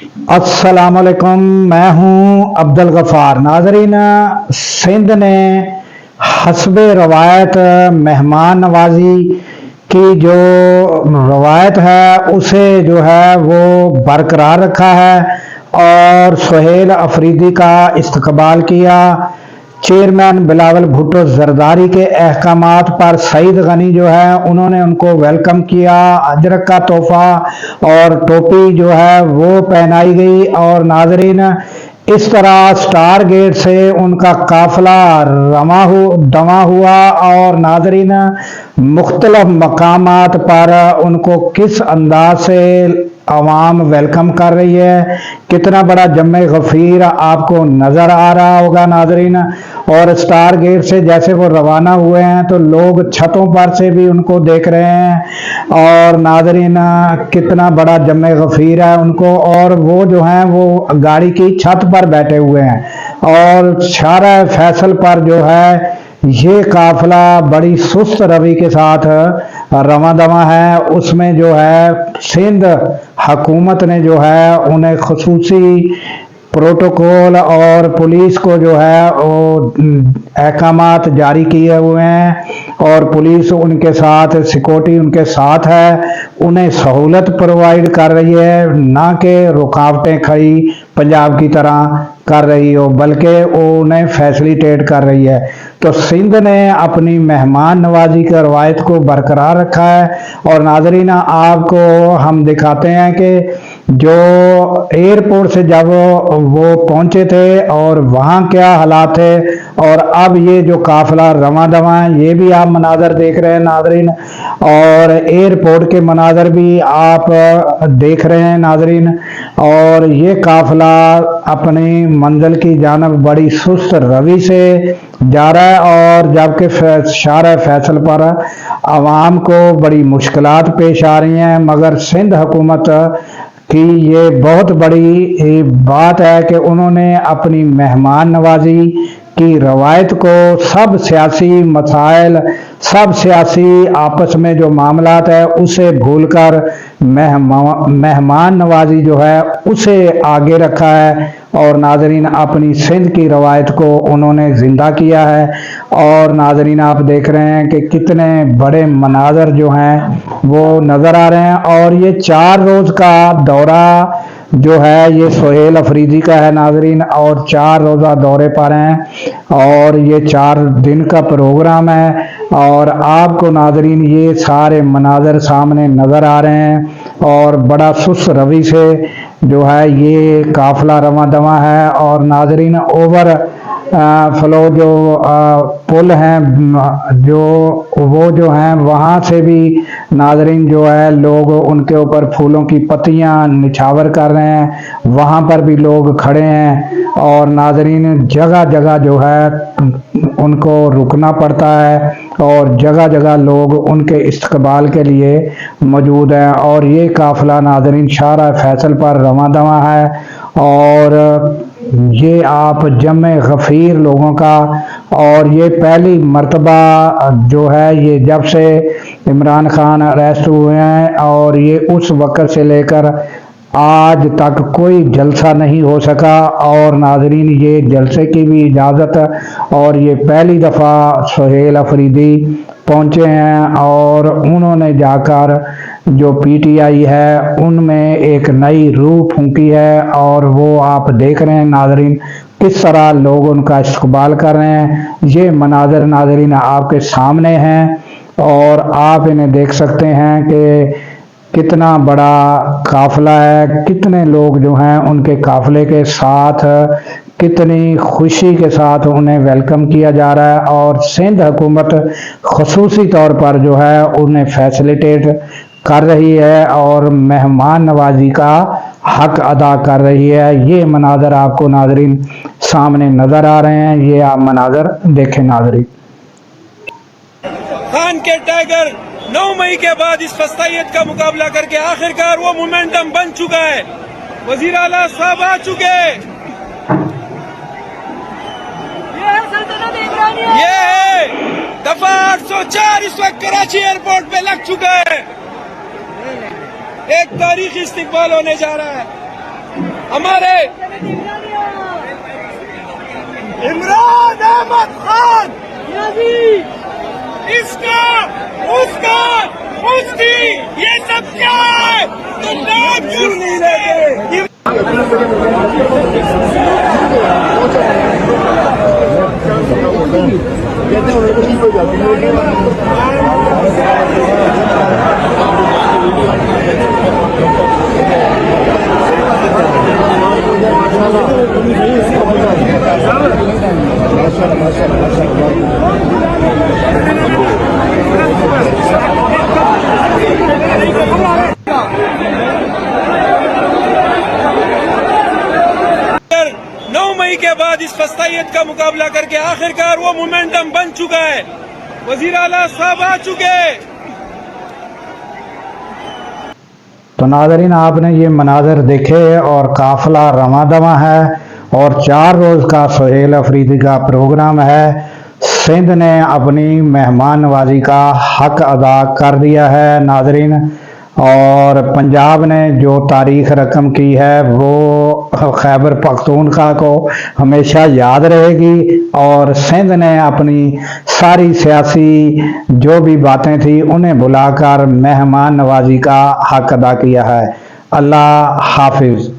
अस्सलाम वालेकुम। मैं हूं अब्दुल गफ़ार। नाजरीन, सिंध ने हस्बे रवायत मेहमान नवाजी की जो रवायत है उसे जो है वो बरकरार रखा है और सुहेल अफरीदी का इस्तकबाल किया। चेयरमैन बिलावल भुट्टो जरदारी के अहकामात पर सईद गनी जो है उन्होंने उनको वेलकम किया। अजरक का तोहफा और टोपी जो है वो पहनाई गई और नाजरीन इस तरह स्टार गेट से उनका काफिला दमा हुआ और नाजरीन मुख्तलिफ मकामात पर उनको किस अंदाज से आवाम वेलकम कर रही है। कितना बड़ा जम्मे गफीर आपको नज़र आ रहा होगा नाजरीन। और स्टार गेट से जैसे वो रवाना हुए हैं तो लोग छतों पर से भी उनको देख रहे हैं और नाजरीन कितना बड़ा जम्मे गफीर है उनको। और वो जो हैं वो गाड़ी की छत पर बैठे हुए हैं और शारा फैसल पर जो है ये काफिला बड़ी सुस्त रवि के साथ रवां दवा है। उसमें जो है सिंध हकूमत ने जो है उन्हें खसूसी प्रोटोकॉल और पुलिस को जो है वो अहकामात जारी किए हुए हैं और पुलिस उनके साथ सिक्योरिटी उनके साथ है, उन्हें सहूलत प्रोवाइड कर रही है, ना कि रुकावटें खड़ी पंजाब की तरह कर रही हो बल्कि वो उन्हें फैसिलिटेट कर रही है। तो सिंध ने अपनी मेहमान नवाजी की रवायत को बरकरार रखा है। और नाजरीन आपको हम दिखाते हैं कि जो एयरपोर्ट से जब वो पहुंचे थे और वहाँ क्या हालात थे और अब ये जो काफिला रवां दवा है ये भी आप मनाजर देख रहे हैं नाजरीन। और एयरपोर्ट के मनाजर भी आप देख रहे हैं नाजरीन। और ये काफिला अपनी मंजिल की जानब बड़ी सुस्त रवि से जा रहा है और जबकि शारा फैसल पर आवाम को बड़ी मुश्किलात पेश आ रही हैं, मगर सिंध हुकूमत की ये बहुत बड़ी बात है कि उन्होंने अपनी मेहमान नवाजी की रवायत को सब सियासी मसाइल सब सियासी आपस में जो मामलात है उसे भूलकर मेहमान नवाजी जो है उसे आगे रखा है और नाजरीन अपनी सिंध की रवायत को उन्होंने जिंदा किया है। और नाजरीन आप देख रहे हैं कि कितने बड़े मनाजर जो हैं वो नज़र आ रहे हैं। और ये 4 रोज़ का दौरा जो है ये सुहेल अफरीदी का है नाजरीन और 4 रोज़ा दौरे पर हैं और ये 4 दिन का प्रोग्राम है। और आपको नाजरीन ये सारे मनाजर सामने नज़र आ रहे हैं और बड़ा सुस्त रवि से जो है ये काफिला रवां दवा है। और नाजरीन ओवर फ्लो जो पुल हैं जो वो जो हैं वहाँ से भी नाजरीन जो है लोग उनके ऊपर फूलों की पत्तियाँ निछावर कर रहे हैं, वहाँ पर भी लोग खड़े हैं। और नाजरीन जगह जगह जो है उनको रुकना पड़ता है और जगह जगह लोग उनके इस्तकबाल के लिए मौजूद हैं। और ये काफिला नाजरीन शारा फैसल पर रवां दवा है और ये आप जमे गफ़ीर लोगों का। और ये पहली मर्तबा जो है ये जब से इमरान खान अरेस्ट हुए हैं और ये उस वक़्त से लेकर आज तक कोई जलसा नहीं हो सका। और नाजरीन ये जलसे की भी इजाज़त और ये पहली दफ़ा सुहेल अफरीदी पहुँचे हैं और उन्होंने जाकर जो पीटीआई है उनमें एक नई रूह फूंकी है। और वो आप देख रहे हैं नाजरीन किस तरह लोग उनका इस्तकबाल कर रहे हैं। ये मनाजर नाजरीन आपके सामने हैं और आप इन्हें देख सकते हैं कि कितना बड़ा काफिला है, कितने लोग जो हैं उनके काफिले के साथ कितनी खुशी के साथ उन्हें वेलकम किया जा रहा है। और सिंध हुकूमत खसूसी तौर पर जो है उन्हें फैसिलिटेट कर रही है और मेहमान नवाजी का हक अदा कर रही है। ये मनाजर आपको नाजरीन सामने नज़र आ रहे हैं, ये आप मनाजर देखें नाजरीन। खान के टाइगर 9 मई के बाद इस फस्तायत का मुकाबला करके आखिरकार वो मोमेंटम बन चुका है। वजीर आला साहब आ चुके, ये है दफा 804 इस वक्त कराची एयरपोर्ट पे लग चुका है। एक तारीखी इस्तिकबाल होने जा रहा है। हमारे इमरान अहमद खान इसका उसका उसकी ये सब क्या है? तुम नाम क्यों नहीं लेते? मई के बाद इस फस्तायत का मुकाबला करके आखिरकार वो मोमेंटम बन चुका है। वजीर आला साहब आ चुके हैं। तो नाज़रीन, आपने ये मनाजर देखे और काफ़िला रवां दवा है और 4 रोज़ का सुहेल अफरीदी का प्रोग्राम है। सिंध ने अपनी मेहमान नवाजी का हक अदा कर दिया है नाज़रीन, और पंजाब ने जो तारीख रकम की है वो खैबर पख्तूनख्वा को हमेशा याद रहेगी। और सिंध ने अपनी सारी सियासी जो भी बातें थी उन्हें बुलाकर मेहमान नवाजी का हक अदा किया है। अल्लाह हाफिज़।